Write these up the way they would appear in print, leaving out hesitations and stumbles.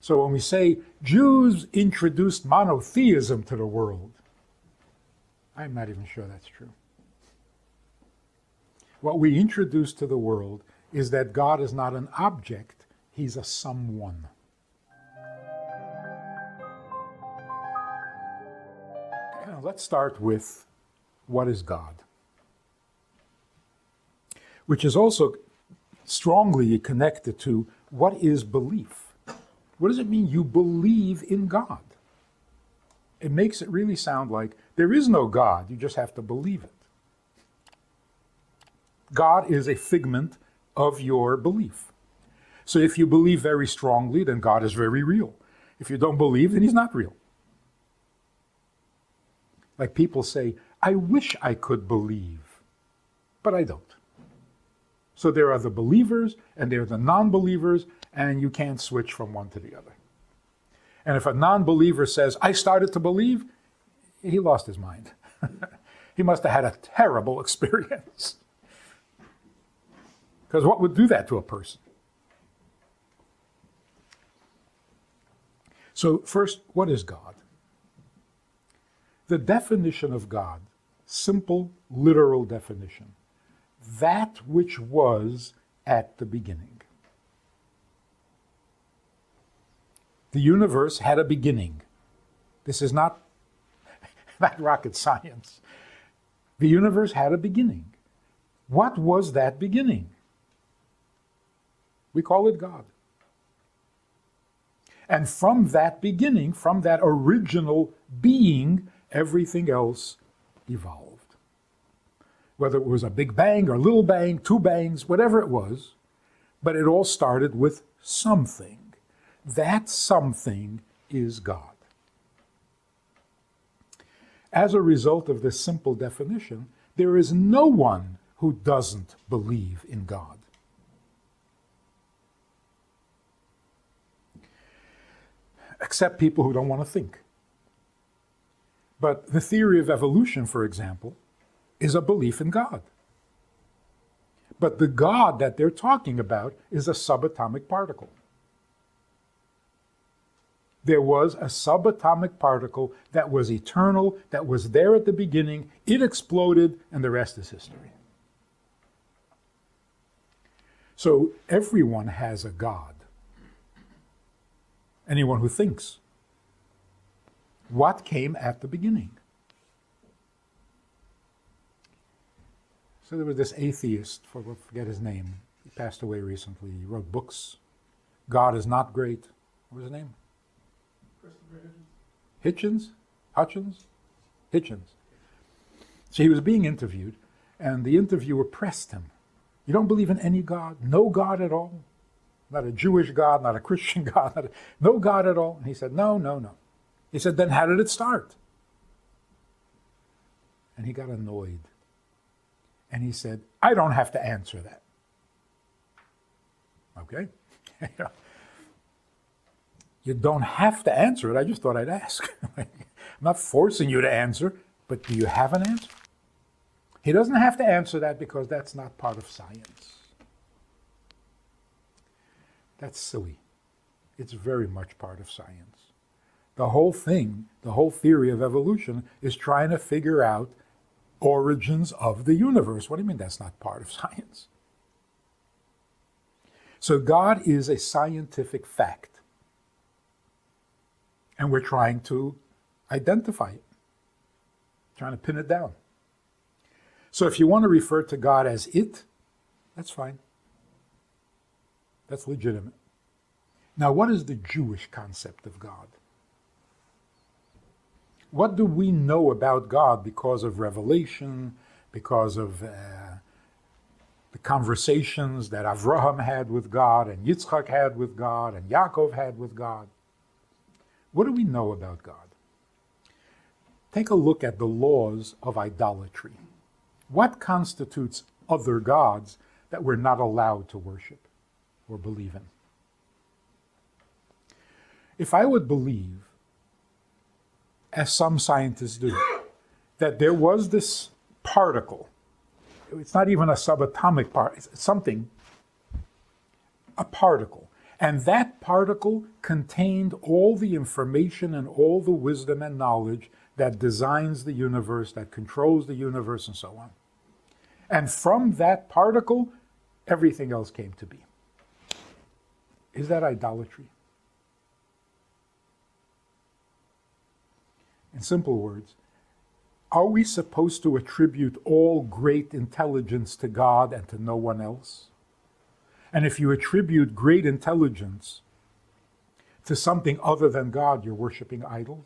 So when we say Jews introduced monotheism to the world, I'm not even sure that's true. What we introduce to the world is that God is not an object, he's a someone. Now, let's start with what is God, which is also strongly connected to what is belief. What does it mean you believe in God? It makes it really sound like there is no God, you just have to believe it. God is a figment of your belief. So if you believe very strongly, then God is very real. If you don't believe, then he's not real. Like people say, I wish I could believe, but I don't. So there are the believers and there are the non-believers, and you can't switch from one to the other. And if a non-believer says, I started to believe, he lost his mind. He must have had a terrible experience. Because what would do that to a person? So first, what is God? The definition of God, simple, literal definition, that which was at the beginning. The universe had a beginning. This is not rocket science. The universe had a beginning. What was that beginning? We call it God. And from that beginning, from that original being, everything else evolved. Whether it was a big bang or a little bang, two bangs, whatever it was, but it all started with something. That something is God. As a result of this simple definition, there is no one who doesn't believe in God. Except people who don't want to think. But the theory of evolution, for example, is a belief in God. But the God that they're talking about is a subatomic particle. There was a subatomic particle that was eternal, that was there at the beginning, it exploded, and the rest is history. So everyone has a God. Anyone who thinks. What came at the beginning? So there was this atheist, I forget his name, he passed away recently, he wrote books. God is not great. What was his name? Christopher Hitchens? Hitchens. So he was being interviewed, and the interviewer pressed him. You don't believe in any God? No God at all? Not a Jewish God, not a Christian God, no God at all? And he said, no, no, no. He said, then how did it start? And he got annoyed. And he said, I don't have to answer that. Okay? You don't have to answer it. I just thought I'd ask. I'm not forcing you to answer, but do you have an answer? He doesn't have to answer that because that's not part of science. That's silly. It's very much part of science. The whole thing, the whole theory of evolution is trying to figure out origins of the universe. What do you mean that's not part of science? So God is a scientific fact. And we're trying to identify it, trying to pin it down. So if you want to refer to God as it, that's fine. That's legitimate. Now, what is the Jewish concept of God? What do we know about God because of revelation, because of the conversations that Avraham had with God, and Yitzchak had with God, and Yaakov had with God? What do we know about God? Take a look at the laws of idolatry. What constitutes other gods that we're not allowed to worship or believe in? If I would believe, as some scientists do, that there was this particle, it's not even a subatomic particle, it's something, a particle, And that particle contained all the information and all the wisdom and knowledge that designs the universe, that controls the universe, and so on. And from that particle, everything else came to be. Is that idolatry? In simple words, are we supposed to attribute all great intelligence to God and to no one else? And if you attribute great intelligence to something other than God, you're worshiping idols?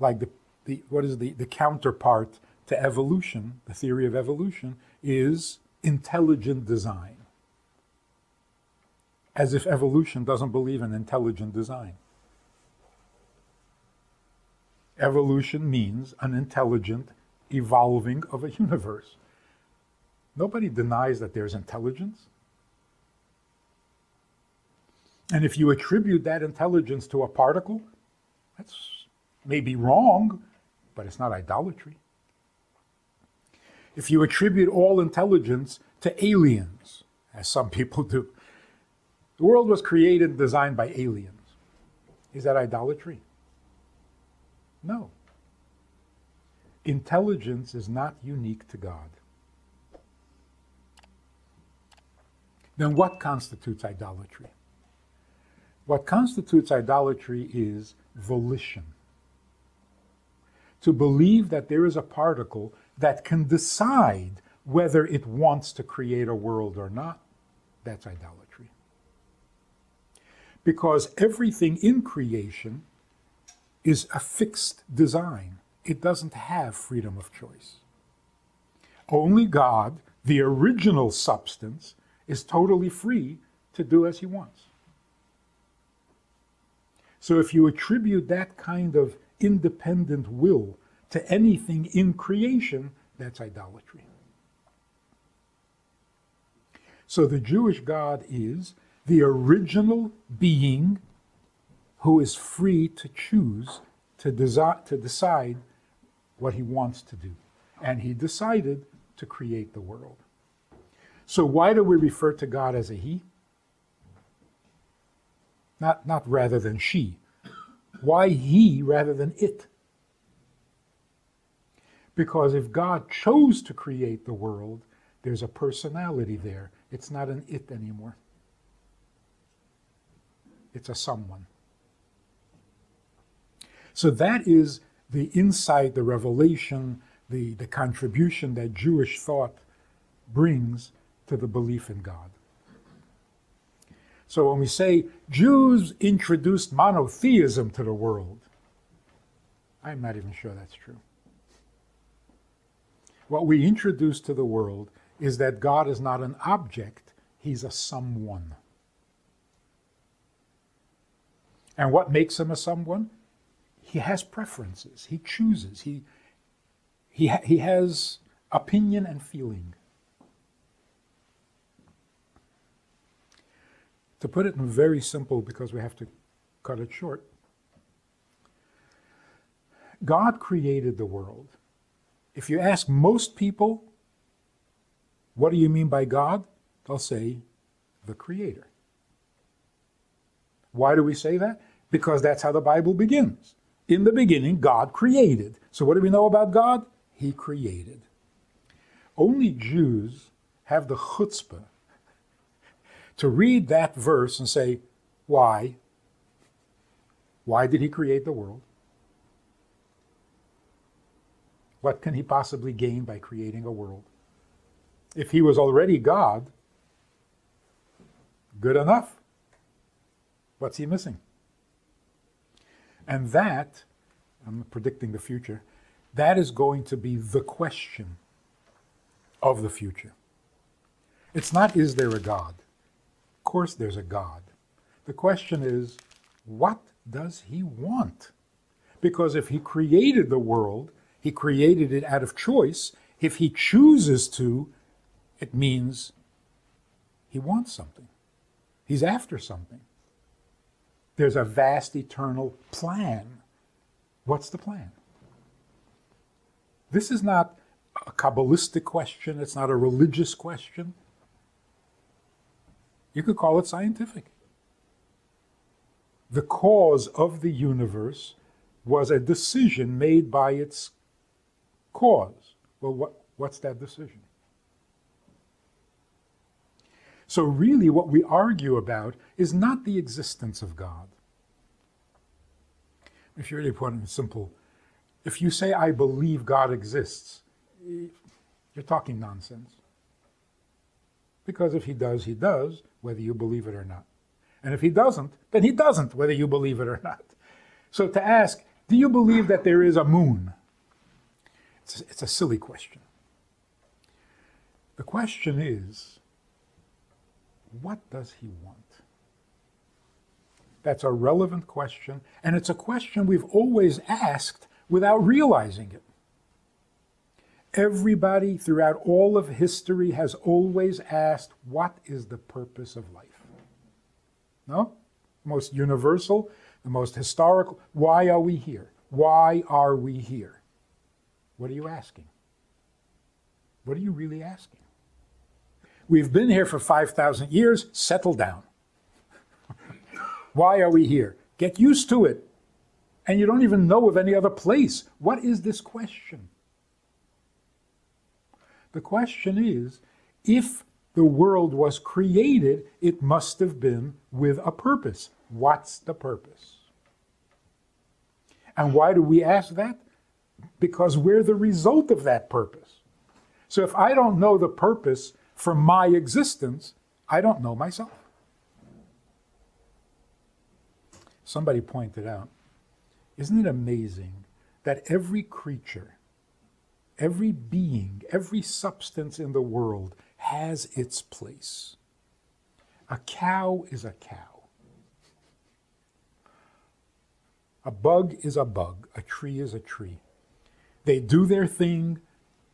Like the counterpart to evolution, the theory of evolution, is intelligent design. As if evolution doesn't believe in intelligent design. Evolution means an intelligent evolving of a universe. Nobody denies that there's intelligence. And if you attribute that intelligence to a particle, that's maybe wrong, but it's not idolatry. If you attribute all intelligence to aliens, as some people do, the world was created and designed by aliens. Is that idolatry? No. Intelligence is not unique to God. Then what constitutes idolatry? What constitutes idolatry is volition. To believe that there is a particle that can decide whether it wants to create a world or not, that's idolatry. Because everything in creation is a fixed design. It doesn't have freedom of choice. Only God, the original substance, is totally free to do as he wants. So if you attribute that kind of independent will to anything in creation, that's idolatry. So the Jewish God is the original being who is free to choose, to decide what he wants to do. And he decided to create the world. So why do we refer to God as a he? Not rather than she. Why he rather than it? Because if God chose to create the world, there's a personality there. It's not an it anymore. It's a someone. So that is the insight, the revelation, the contribution that Jewish thought brings to the belief in God. So when we say Jews introduced monotheism to the world, I'm not even sure that's true. What we introduce to the world is that God is not an object, he's a someone. And what makes him a someone? He has preferences, he chooses, he has opinion and feeling. To put it in very simple, because we have to cut it short, God created the world. If you ask most people, what do you mean by God? They'll say, the Creator. Why do we say that? Because that's how the Bible begins. In the beginning, God created. So what do we know about God? He created. Only Jews have the chutzpah to read that verse and say, why? Why did he create the world? What can he possibly gain by creating a world? If he was already God, good enough. What's he missing? And that, I'm predicting the future, that is going to be the question of the future. It's not, is there a God? Of course there's a God. The question is, what does he want? Because if he created the world, he created it out of choice. If he chooses to, it means he wants something. He's after something. There's a vast eternal plan. What's the plan? This is not a Kabbalistic question. It's not a religious question. You could call it scientific. The cause of the universe was a decision made by its cause. Well, what's that decision? So really what we argue about is not the existence of God. If you really put it simple, if you say, I believe God exists, you're talking nonsense. Because if he does, whether you believe it or not. And if he doesn't, then he doesn't, whether you believe it or not. So to ask, do you believe that there is a moon? It's a silly question. The question is, what does he want? That's a relevant question, and it's a question we've always asked without realizing it. Everybody throughout all of history has always asked, what is the purpose of life? No? The most universal, the most historical. Why are we here? Why are we here? What are you asking? What are you really asking? We've been here for 5,000 years. Settle down. Why are we here? Get used to it. And you don't even know of any other place. What is this question? The question is, if the world was created, it must have been with a purpose. What's the purpose? And why do we ask that? Because we're the result of that purpose. So if I don't know the purpose for my existence, I don't know myself. Somebody pointed out, isn't it amazing that every creature, every being, every substance in the world has its place? A cow is a cow. A bug is a bug. A tree is a tree. They do their thing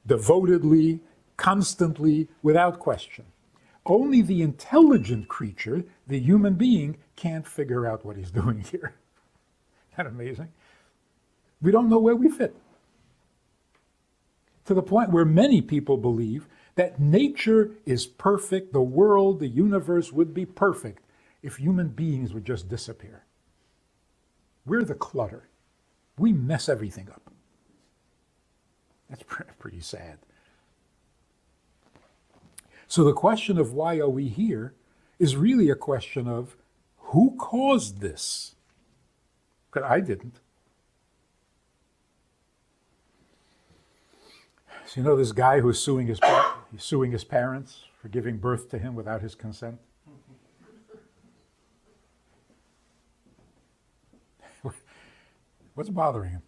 devotedly, constantly, without question. Only the intelligent creature, the human being, can't figure out what he's doing here. Isn't that amazing? We don't know where we fit. To the point where many people believe that nature is perfect, the world, the universe would be perfect if human beings would just disappear. We're the clutter. We mess everything up. That's pretty sad. So the question of why are we here is really a question of who caused this? Because I didn't. So you know this guy who's suing his parents for giving birth to him without his consent? What's bothering him?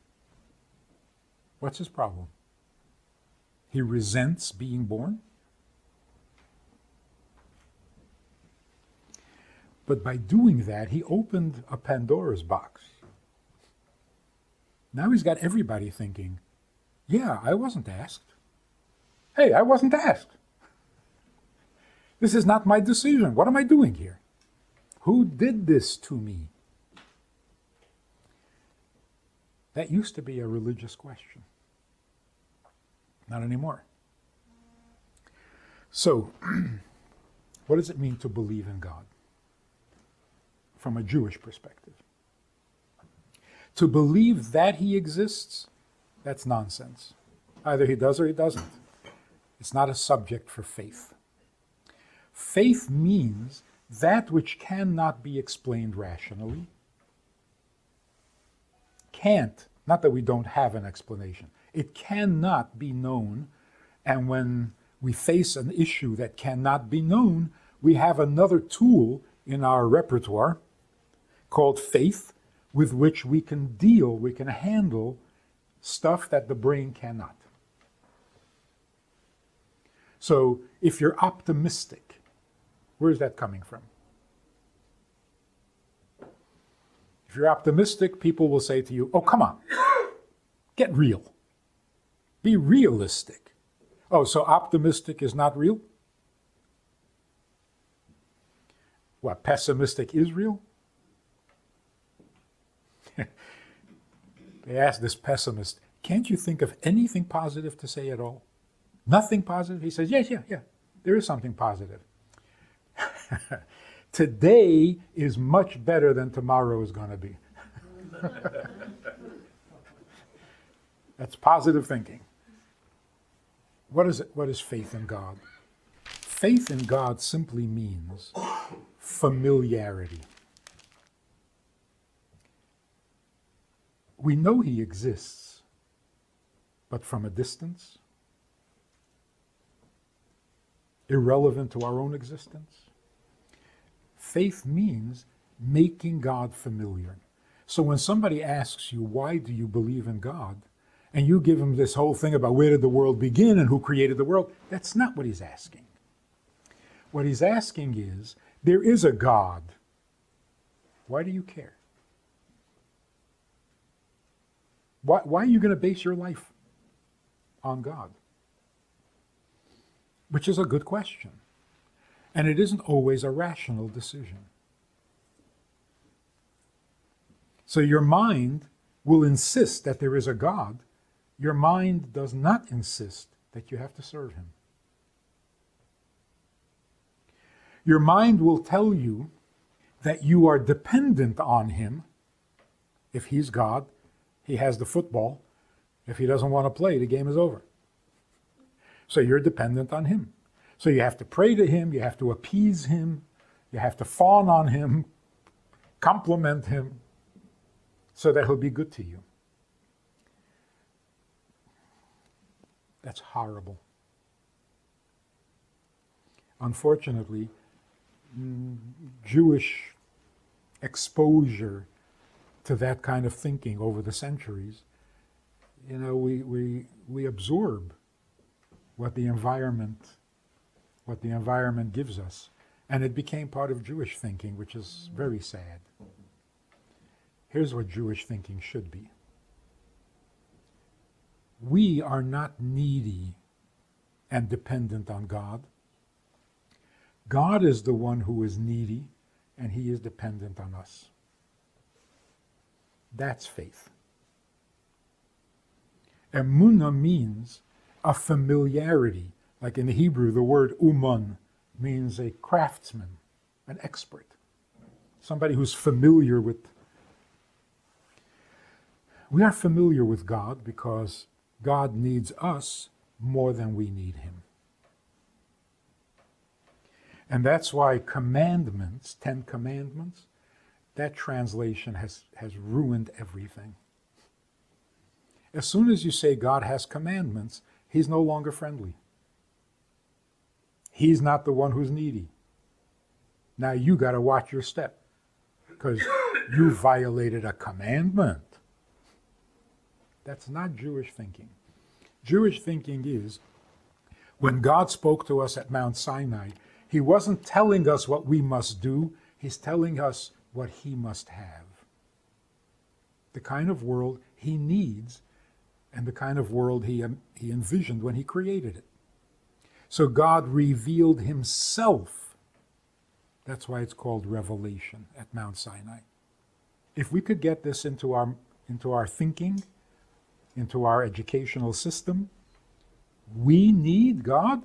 What's his problem? He resents being born? But by doing that, he opened a Pandora's box. Now he's got everybody thinking, yeah, I wasn't asked. Hey, I wasn't asked. This is not my decision. What am I doing here? Who did this to me? That used to be a religious question. Not anymore. So, what does it mean to believe in God? From a Jewish perspective. To believe that he exists, that's nonsense. Either he does or he doesn't. It's not a subject for faith. Faith means that which cannot be explained rationally. Can't, not that we don't have an explanation. It cannot be known, and when we face an issue that cannot be known, we have another tool in our repertoire called faith, with which we can deal, we can handle stuff that the brain cannot. So if you're optimistic, where's that coming from? If you're optimistic, people will say to you, oh, come on, get real. Be realistic. Oh, so optimistic is not real? What, pessimistic is real? They asked this pessimist, can't you think of anything positive to say at all? Nothing positive? He says, yes, yeah, there is something positive. Today is much better than tomorrow is going to be. That's positive thinking. What is it? What is faith in God? Faith in God simply means familiarity. We know he exists, but from a distance, irrelevant to our own existence. Faith means making God familiar. So when somebody asks you, why do you believe in God? And you give him this whole thing about where did the world begin and who created the world, that's not what he's asking. What he's asking is, there is a God. Why do you care? Why are you going to base your life on God? Which is a good question. And it isn't always a rational decision. So your mind will insist that there is a God. Your mind does not insist that you have to serve him. Your mind will tell you that you are dependent on him. If he's God, he has the football. If he doesn't want to play, the game is over. So you're dependent on him. So you have to pray to him, you have to appease him, you have to fawn on him, compliment him, so that he'll be good to you. That's horrible. Unfortunately, Jewish exposure to that kind of thinking over the centuries, we absorb what the environment gives us. And it became part of Jewish thinking, which is very sad. Here's what Jewish thinking should be. We are not needy and dependent on God. God is the one who is needy, and he is dependent on us. That's faith. Emunah means a familiarity. Like in the Hebrew, the word uman means a craftsman, an expert, somebody who's familiar with. We are familiar with God because God needs us more than we need him. And that's why commandments, 10 commandments, that translation has ruined everything. As soon as you say God has commandments, he's no longer friendly. He's not the one who's needy. Now you got to watch your step because you violated a commandment. That's not Jewish thinking. Jewish thinking is, when God spoke to us at Mount Sinai, he wasn't telling us what we must do, he's telling us what he must have. The kind of world he needs and the kind of world he envisioned when he created it. So God revealed himself. That's why it's called revelation at Mount Sinai. If we could get this into our thinking, into our educational system, we need God.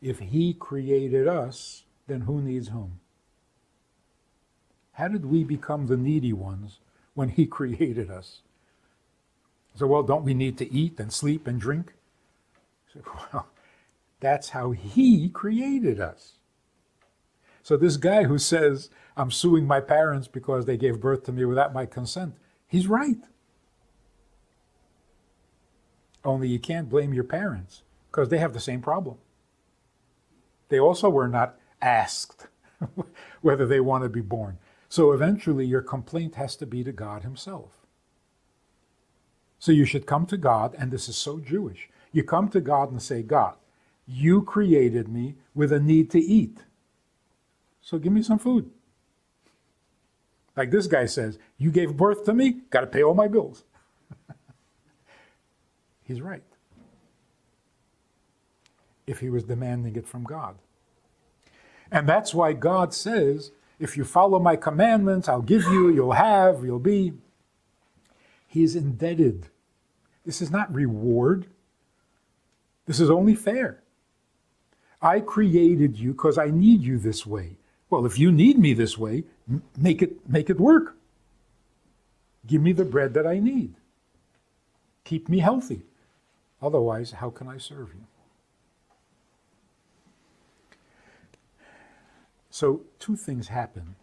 If he created us, then who needs whom? How did we become the needy ones when he created us? So, well, don't we need to eat and sleep and drink? So, well, that's how he created us. So this guy who says, I'm suing my parents because they gave birth to me without my consent, he's right. Only you can't blame your parents because they have the same problem. They also were not asked whether they want to be born. So eventually your complaint has to be to God himself. So you should come to God, and this is so Jewish. You come to God and say, God, you created me with a need to eat. So give me some food. Like this guy says, you gave birth to me, got to pay all my bills. He's right. If he was demanding it from God. And that's why God says, if you follow my commandments, I'll give you, you'll have, you'll be. He's indebted. This is not reward. This is only fair. I created you because I need you this way. Well, if you need me this way, make it work. Give me the bread that I need. Keep me healthy. Otherwise, how can I serve you? So, two things happen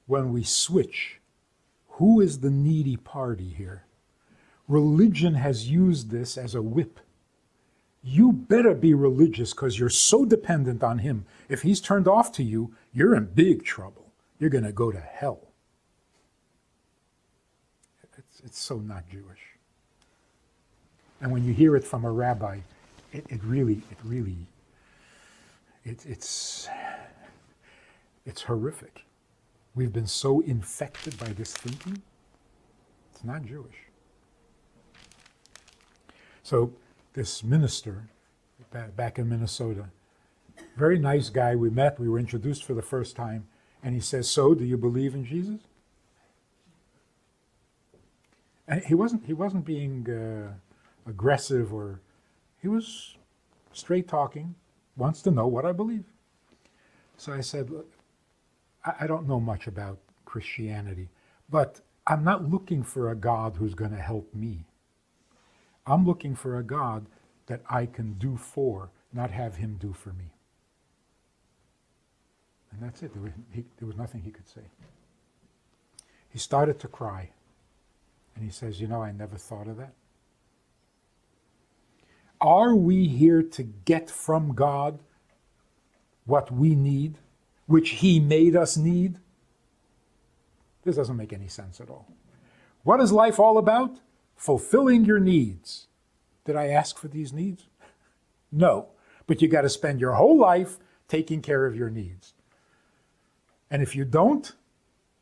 when we switch. Who is the needy party here? Religion has used this as a whip. You better be religious because you're so dependent on him. If he's turned off to you, you're in big trouble. You're going to go to hell. It's so not Jewish. And when you hear it from a rabbi, it's horrific. We've been so infected by this thinking. It's not Jewish. So this minister back in Minnesota, very nice guy, we met, we were introduced for the first time, and he says, "So, do you believe in Jesus?" And he wasn't being aggressive, or he was straight talking, wants to know what I believe. So I said, "Look, I don't know much about Christianity, but I'm not looking for a God who's going to help me. I'm looking for a God that I can do for, not have him do for me." And that's it. There was nothing he could say. He started to cry. And he says, "You know, I never thought of that." Are we here to get from God what we need, which he made us need? This doesn't make any sense at all. What is life all about? Fulfilling your needs. Did I ask for these needs? No. But you got to spend your whole life taking care of your needs. And if you don't,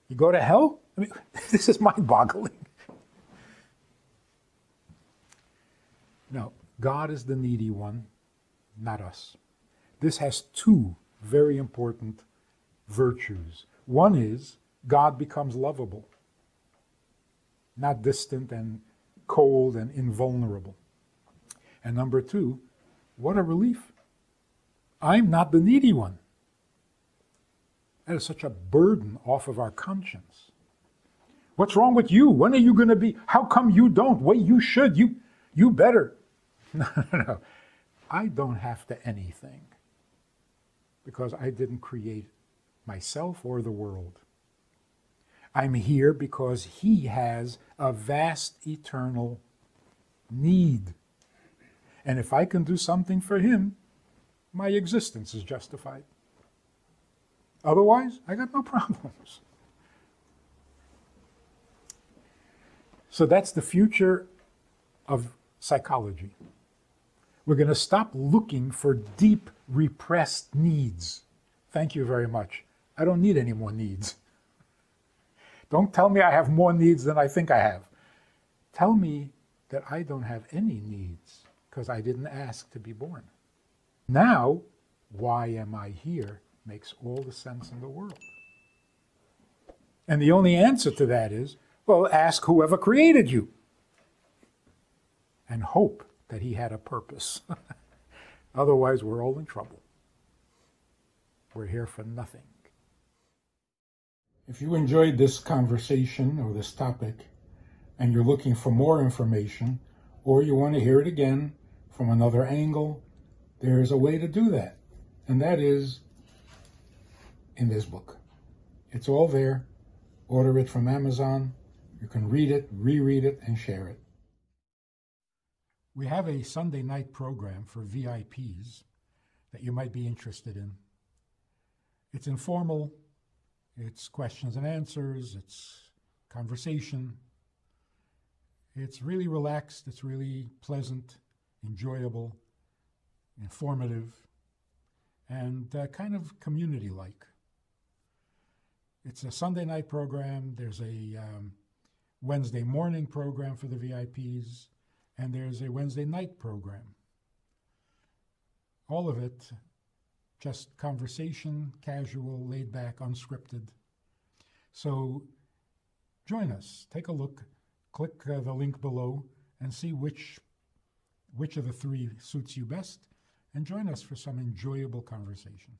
you go to hell? I mean, this is mind-boggling. No, God is the needy one, not us. This has two very important virtues. One is God becomes lovable, not distant and cold and invulnerable. And number two, what a relief. I'm not the needy one. That is such a burden off of our conscience. What's wrong with you? When are you going to be? How come you don't? Wait, you should. You better. No. I don't have to anything because I didn't create myself or the world. I'm here because he has a vast eternal need. And if I can do something for him, my existence is justified. Otherwise, I got no problems. So that's the future of psychology. We're going to stop looking for deep, repressed needs. Thank you very much. I don't need any more needs. Don't tell me I have more needs than I think I have. Tell me that I don't have any needs because I didn't ask to be born. Now, why am I here makes all the sense in the world. And the only answer to that is, well, ask whoever created you and hope that he had a purpose. Otherwise, we're all in trouble. We're here for nothing. If you enjoyed this conversation or this topic, and you're looking for more information, or you want to hear it again from another angle, there's a way to do that. And that is in this book. It's all there. Order it from Amazon. You can read it, reread it, and share it. We have a Sunday night program for VIPs that you might be interested in. It's informal, it's questions and answers, it's conversation. It's really relaxed, it's really pleasant, enjoyable, informative, and kind of community-like. It's a Sunday night program, there's a Wednesday morning program for the VIPs, and there's a Wednesday night program. All of it just conversation, casual, laid back, unscripted. So join us, take a look, click the link below and see which of the three suits you best, and join us for some enjoyable conversation.